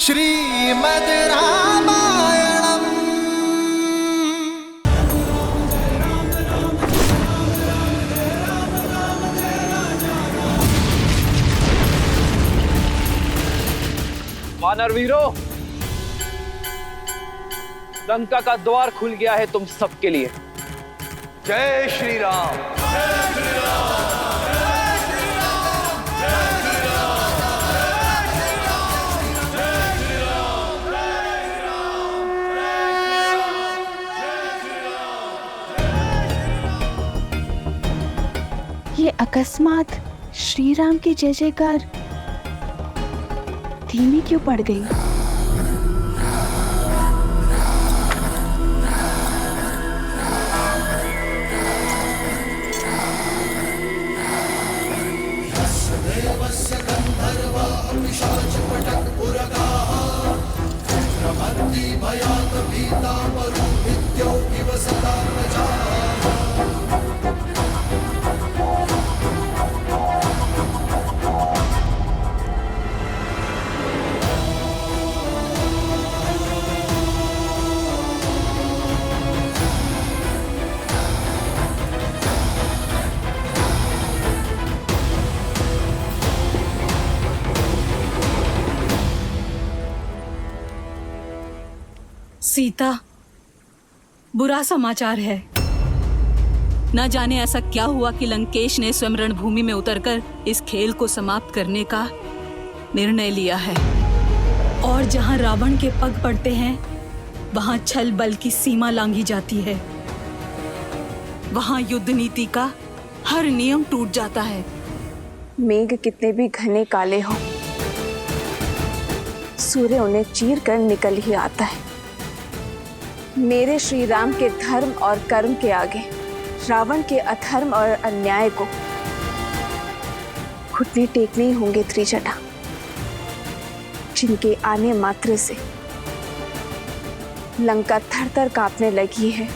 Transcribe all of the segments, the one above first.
श्रीमद् रामायणम्। वानर वीरों, लंका का द्वार खुल गया है तुम सबके लिए। जय श्री राम। जय श्री राम। ये अकस्मात श्री राम की जय जयकार धीमी क्यों पड़ गई? सीता, बुरा समाचार है। न जाने ऐसा क्या हुआ कि लंकेश ने स्वयं रणभूमि में उतरकर इस खेल को समाप्त करने का निर्णय लिया है। और जहां रावण के पग पड़ते हैं, वहां छल बल की सीमा लांघी जाती है। वहां युद्ध नीति का हर नियम टूट जाता है। मेघ कितने भी घने काले हों, सूर्य उन्हें चीर कर निकल ही आता है। मेरे श्री राम के धर्म और कर्म के आगे रावण के अधर्म और अन्याय को घुटने टेकने ही होंगे त्रिजटा, जिनके आने मात्र से लंका थर-थर कांपने लगी है।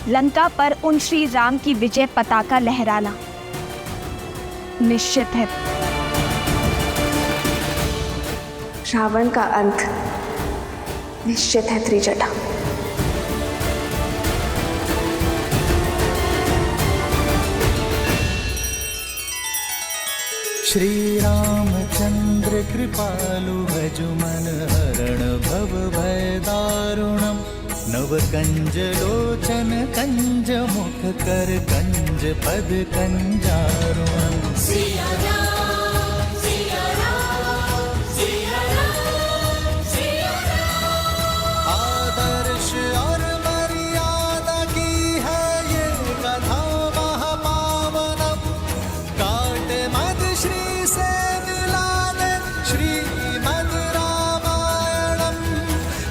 लंका पर उन श्री राम की विजय पताका लहराना निश्चित है। रावण का अंत निश्चित है त्रिजटा। श्री रामचंद्र कृपालु भजु मन हरण भव भय दारुणम। नव कंज लोचन कंज मुख कर कंज पद कंजारुणम।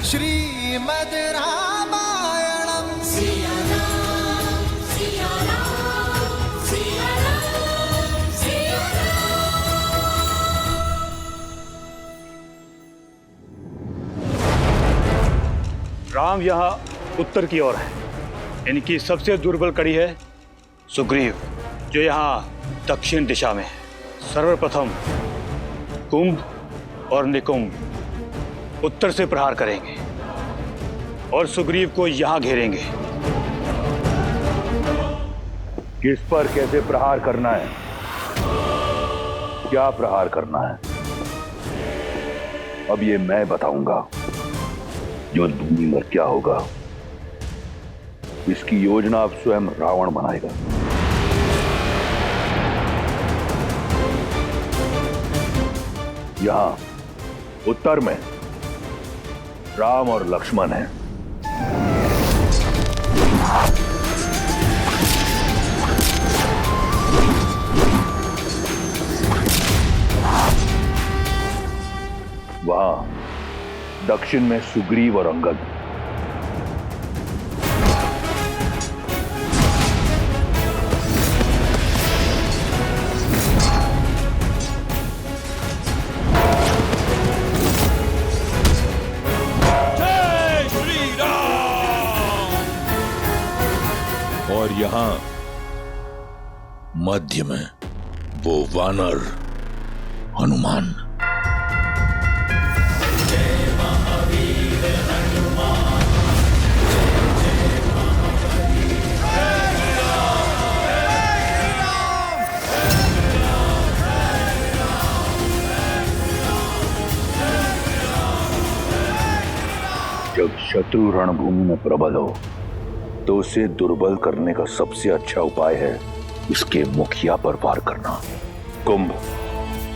श्रीमद् रामायणम्। राम यहाँ उत्तर की ओर है। इनकी सबसे दुर्बल कड़ी है सुग्रीव, जो यहाँ दक्षिण दिशा में है। सर्वप्रथम कुंभ और निकुंभ उत्तर से प्रहार करेंगे और सुग्रीव को यहाँ घेरेंगे। किस पर कैसे प्रहार करना है, क्या प्रहार करना है, अब ये मैं बताऊंगा। युद्धभूमि में क्या होगा, इसकी योजना अब स्वयं रावण बनाएगा। यहां उत्तर में राम और लक्ष्मण हैं। वहां दक्षिण में सुग्रीव और अंगद। जय श्री राम। और यहां मध्य में वो वानर हनुमान। जब शत्रु रणभूमि में प्रबल हो तो उसे दुर्बल करने का सबसे अच्छा उपाय है उसके मुखिया पर वार करना। कुंभ,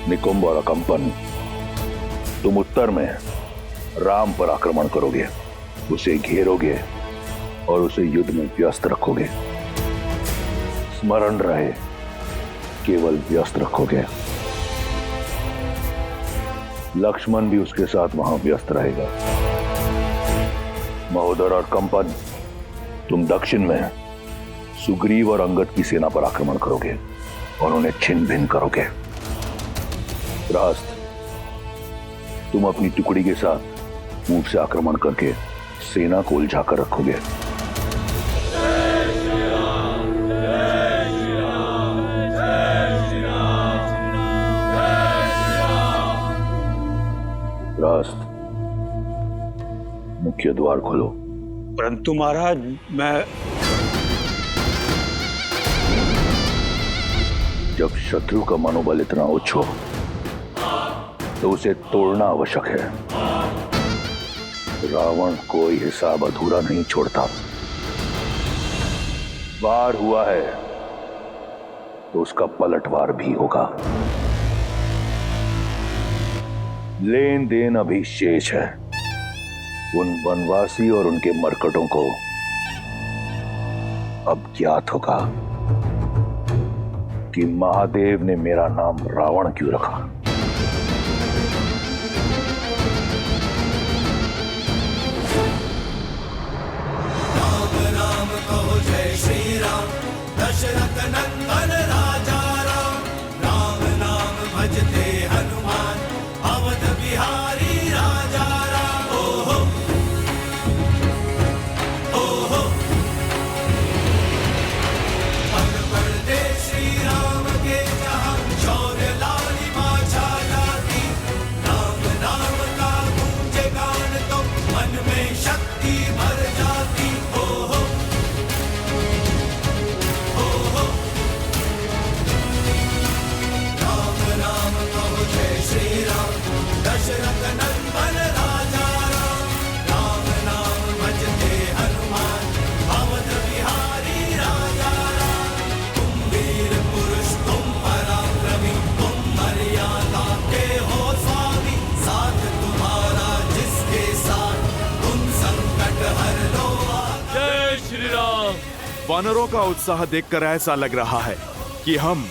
निकुंभ और अकंपन, तुम उत्तर में राम पर आक्रमण करोगे, उसे घेरोगे और उसे युद्ध में व्यस्त रखोगे। स्मरण रहे, केवल व्यस्त रखोगे। लक्ष्मण भी उसके साथ वहां व्यस्त रहेगा। महोदर और कंपन, तुम दक्षिण में सुग्रीव और अंगद की सेना पर आक्रमण करोगे और उन्हें छिन्न भिन्न करोगे। रास्त, तुम अपनी टुकड़ी के साथ पूर्व से आक्रमण करके सेना को उलझाकर रखोगे। रास्त, मुख्य द्वार खोलो। परंतु महाराज, मैं जब शत्रु का मनोबल इतना उच्च हो तो उसे तोड़ना आवश्यक है। रावण कोई हिसाब अधूरा नहीं छोड़ता। वार हुआ है तो उसका पलटवार भी होगा। लेन देन अभी शेष है। उन वनवासी और उनके मरकटों को अब ज्ञात होगा कि महादेव ने मेरा नाम रावण क्यों रखा। राम कहो जय श्री राम, दशरथ नंदन राजा राम। राम नाम भजते हनुमान, अवध बिहारी राजा राम। ओहो ओहो, पग पड़ते श्री राम के जहाँ, शौर्य लालिमा छा जाती। राम नाम का गूंजे गान तो मन में शक्ति भर जाती। ओहो ओहो, राम राम कहो जय श्री राम, दशरथ नंदन राजा राम। राम नाम भजते हनुमान, अवध बिहारी राजा राम। तुम वीर पुरुष, तुम पराक्रमी, तुम मर्यादा के हो स्वामी। साथ तुम्हारा जिसके साथ, तुम संकट हर लो। जय श्री राम। वानरों का उत्साह देखकर ऐसा लग रहा है कि हम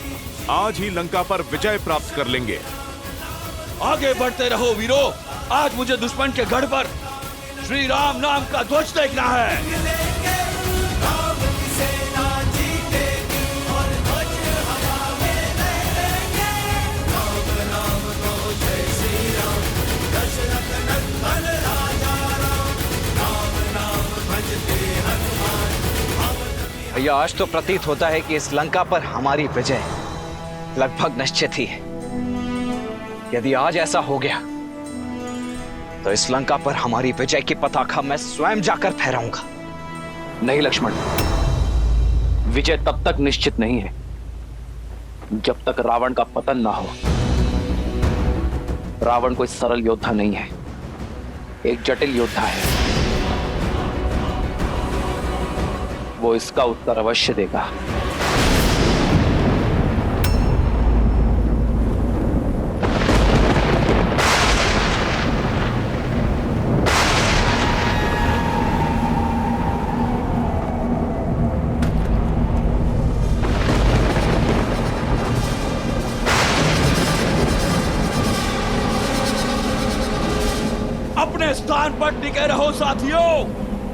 आज ही लंका पर विजय प्राप्त कर लेंगे। आगे बढ़ते रहो वीरों, आज मुझे दुश्मन के गढ़ पर श्री राम नाम का ध्वज देखना है। लेके राम की सेना जीतेगी और ध्वज हवा में लहरेंगे। राम नाम कहो जय श्री राम, दशरथ नंदन राजा राम। राम नाम भजते हनुमान, भैया, आज तो प्रतीत होता है कि इस लंका पर हमारी विजय लगभग निश्चित ही है। यदि आज ऐसा हो गया तो इस लंका पर हमारी विजय की पताका मैं स्वयं जाकर फहराऊंगा। नहीं लक्ष्मण, विजय तब तक निश्चित नहीं है जब तक रावण का पतन ना हो। रावण कोई सरल योद्धा नहीं है, एक जटिल योद्धा है। वो इसका उत्तर अवश्य देगा। अपने स्थान पर टिके रहो साथियों,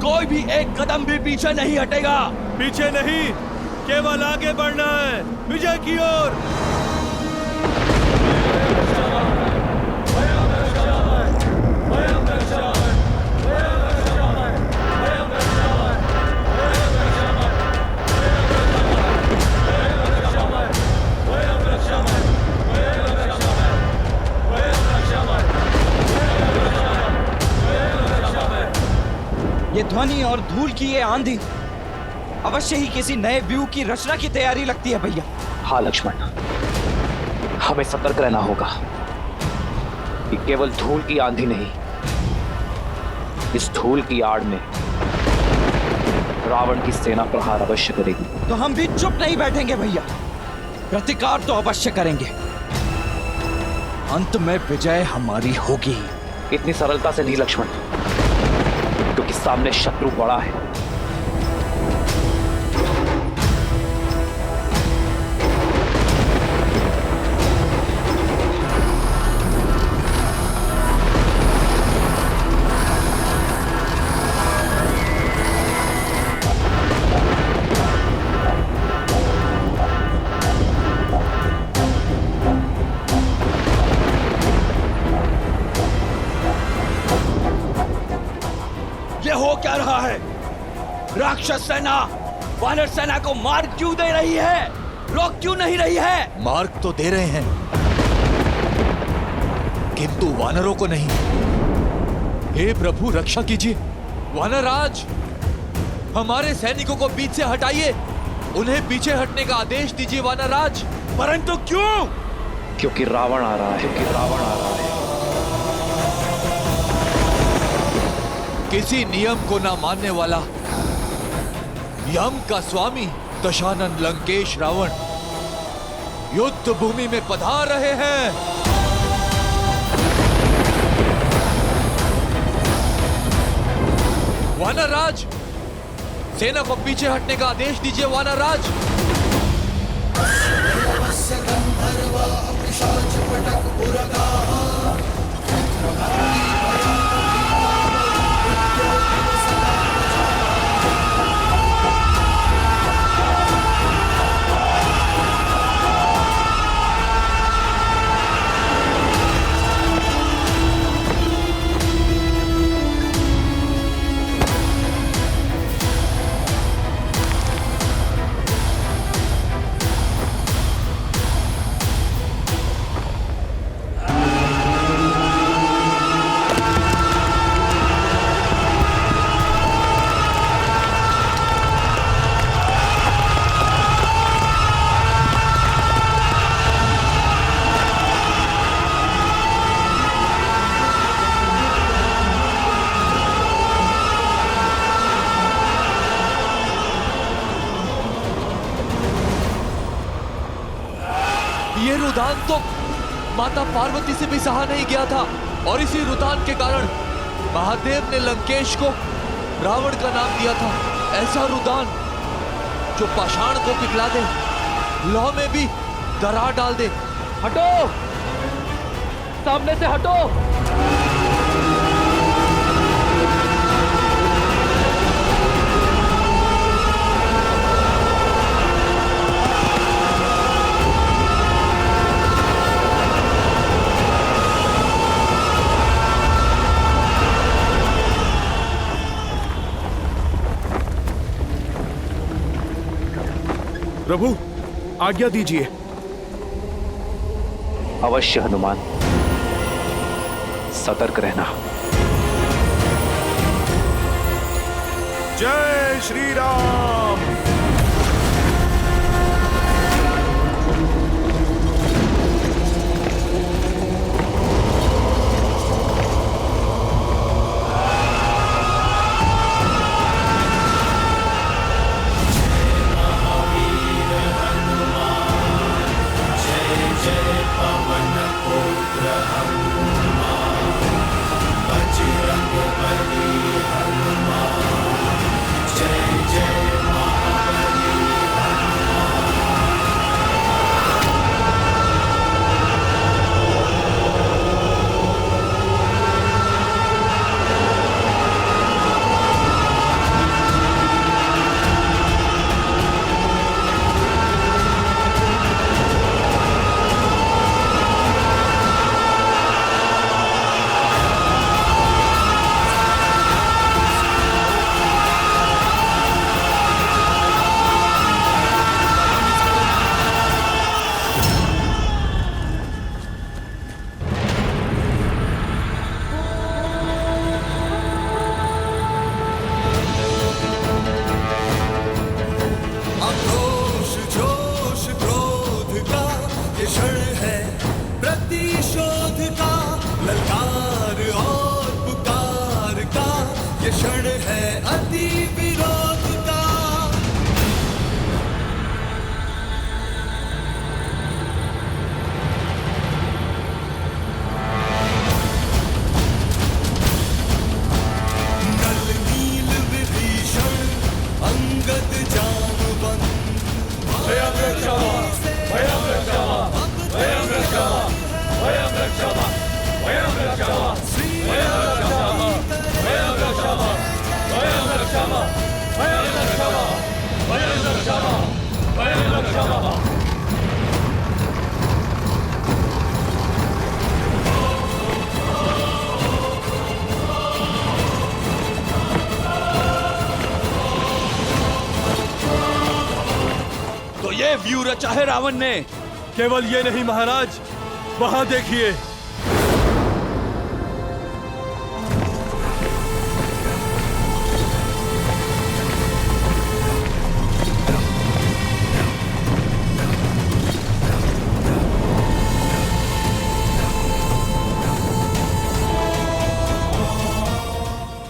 कोई भी एक कदम भी पीछे नहीं हटेगा। पीछे नहीं, केवल आगे बढ़ना है, विजय की ओर। ये ध्वनि और धूल की ये आंधी अवश्य ही किसी नए व्यूह की रचना की तैयारी लगती है भैया। हाँ लक्ष्मण, हमें सतर्क रहना होगा कि केवल धूल की आंधी नहीं, इस धूल की आड़ में रावण की सेना प्रहार अवश्य करेगी। तो हम भी चुप नहीं बैठेंगे भैया, प्रतिकार तो अवश्य करेंगे। अंत में विजय हमारी होगी। इतनी सरलता से नहीं लक्ष्मण, क्योंकि सामने शत्रु बड़ा है। ये हो क्या रहा है? राक्षस सेना वानर सेना को मार क्यों दे रही है? रोक क्यों नहीं रही है? मार्ग तो दे रहे हैं, किंतु वानरों को नहीं। हे प्रभु रक्षा कीजिए। वानरराज, हमारे सैनिकों को बीच से हटाइए, उन्हें पीछे हटने का आदेश दीजिए वानरराज। परंतु क्यों? क्योंकि रावण आ रहा है, किसी नियम को ना मानने वाला यम का स्वामी दशानन लंकेश रावण युद्ध भूमि में पधार रहे हैं। वानरराज, सेना को पीछे हटने का आदेश दीजिए वानरराज। ये रुदान तो माता पार्वती से भी सहा नहीं गया था, और इसी रुदान के कारण महादेव ने लंकेश को रावण का नाम दिया था। ऐसा रुदान जो पाषाण को पिघला दे, लौह में भी दरार डाल दे। हटो, सामने से हटो। प्रभु आज्ञा दीजिए। अवश्य हनुमान, सतर्क रहना। जय श्री राम। बजरंग बली हनुमान, जय जय महावीर व्यूह रचा है रावण ने। केवल ये नहीं महाराज, वहां देखिए।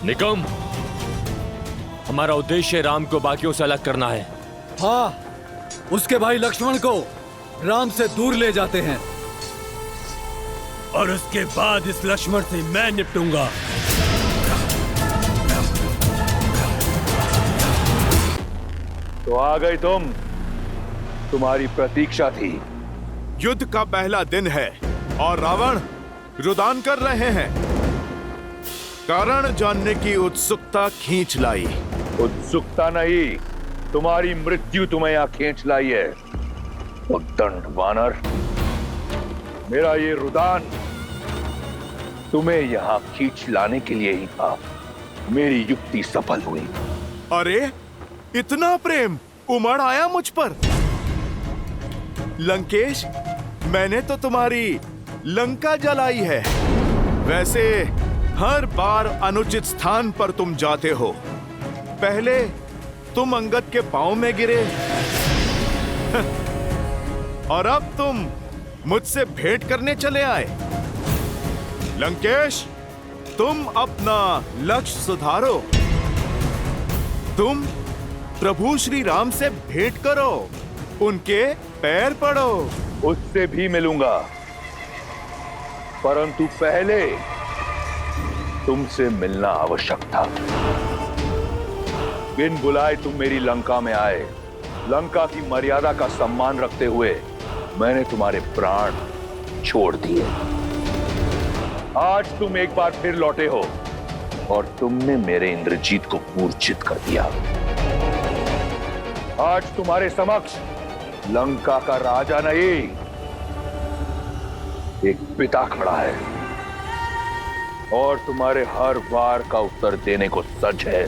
निकम, हमारा उद्देश्य राम को बाकियों से अलग करना है। हाँ, उसके भाई लक्ष्मण को राम से दूर ले जाते हैं और उसके बाद इस लक्ष्मण से मैं निपटूंगा। तो आ गई तुम, तुम्हारी प्रतीक्षा थी। युद्ध का पहला दिन है और रावण रुदान कर रहे हैं। कारण जानने की उत्सुकता खींच लाई। उत्सुकता नहीं, तुम्हारी मृत्यु तुम्हें यहां खींच लाई है। उद्दंड वानर, मेरा ये रुदान तुम्हें यहां खींच लाने के लिए ही था। मेरी युक्ति सफल हुई। अरे, इतना प्रेम उमड़ आया मुझ पर। लंकेश, मैंने तो तुम्हारी लंका जलाई है। वैसे हर बार अनुचित स्थान पर तुम जाते हो। पहले तुम अंगद के पांव में गिरे और अब तुम मुझसे भेंट करने चले आए। लंकेश, तुम अपना लक्ष्य सुधारो। तुम प्रभु श्री राम से भेंट करो, उनके पैर पड़ो। उससे भी मिलूंगा, परंतु पहले तुमसे मिलना आवश्यक था। बिन बुलाए तुम मेरी लंका में आए। लंका की मर्यादा का सम्मान रखते हुए मैंने तुम्हारे प्राण छोड़ दिए। आज तुम एक बार फिर लौटे हो और तुमने मेरे इंद्रजीत को मूर्छित कर दिया। आज तुम्हारे समक्ष लंका का राजा नहीं, एक पिता खड़ा है और तुम्हारे हर वार का उत्तर देने को सच है।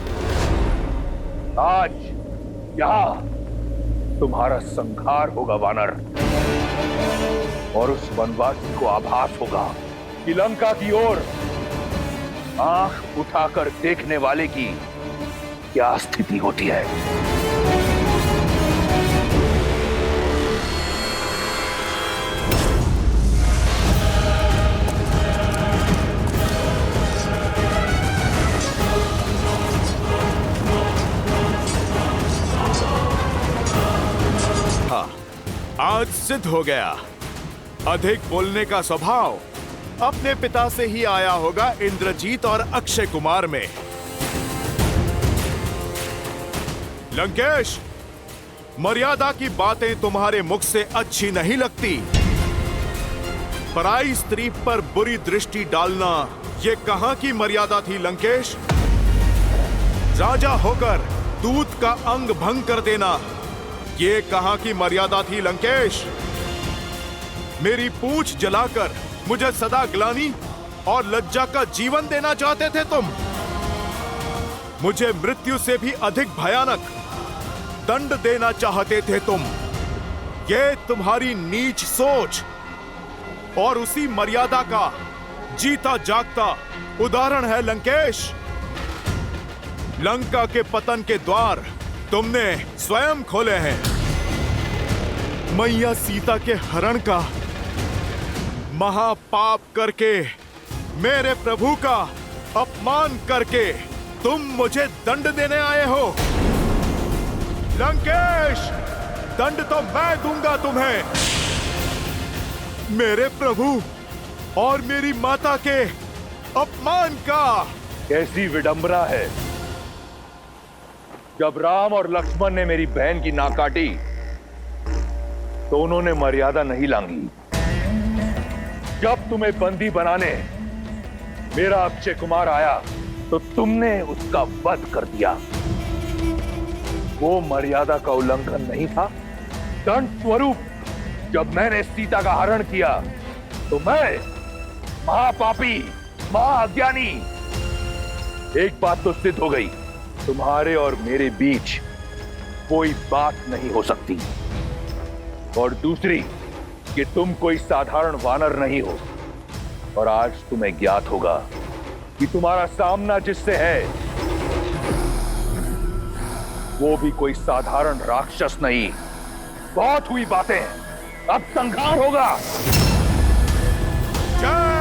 आज यहां तुम्हारा संहार होगा वानर, और उस वनवासी को आभास होगा कि लंका की ओर आंख उठाकर देखने वाले की क्या स्थिति होती है। आज सिद्ध हो गया, अधिक बोलने का स्वभाव अपने पिता से ही आया होगा इंद्रजीत और अक्षय कुमार में। लंकेश, मर्यादा की बातें तुम्हारे मुख से अच्छी नहीं लगती। पराई स्त्री पर बुरी दृष्टि डालना ये कहां की मर्यादा थी लंकेश? राजा होकर दूत का अंग भंग कर देना ये कहां की मर्यादा थी लंकेश? मेरी पूंछ जलाकर मुझे सदा ग्लानि और लज्जा का जीवन देना चाहते थे तुम। मुझे मृत्यु से भी अधिक भयानक दंड देना चाहते थे तुम। ये तुम्हारी नीच सोच और उसी मर्यादा का जीता जागता उदाहरण है लंकेश। लंका के पतन के द्वार तुमने स्वयं खोले हैं। मैया सीता के हरण का महापाप करके, मेरे प्रभु का अपमान करके तुम मुझे दंड देने आए हो। लंकेश, दंड तो मैं दूंगा तुम्हें। मेरे प्रभु और मेरी माता के अपमान का। कैसी विडंबना है, जब राम और लक्ष्मण ने मेरी बहन की नाक काटी तो उन्होंने मर्यादा नहीं लांगी। जब तुम्हें बंदी बनाने मेरा अक्षय कुमार आया तो तुमने उसका वध कर दिया। वो मर्यादा का उल्लंघन नहीं था? दंड स्वरूप जब मैंने सीता का हरण किया तो मैं महापापी, महाअज्ञानी। एक बात तो सिद्ध हो गई, तुम्हारे और मेरे बीच कोई बात नहीं हो सकती। और दूसरी कि तुम कोई साधारण वानर नहीं हो। और आज तुम्हें ज्ञात होगा कि तुम्हारा सामना जिससे है वो भी कोई साधारण राक्षस नहीं। बहुत हुई बातें, अब संहार होगा। जय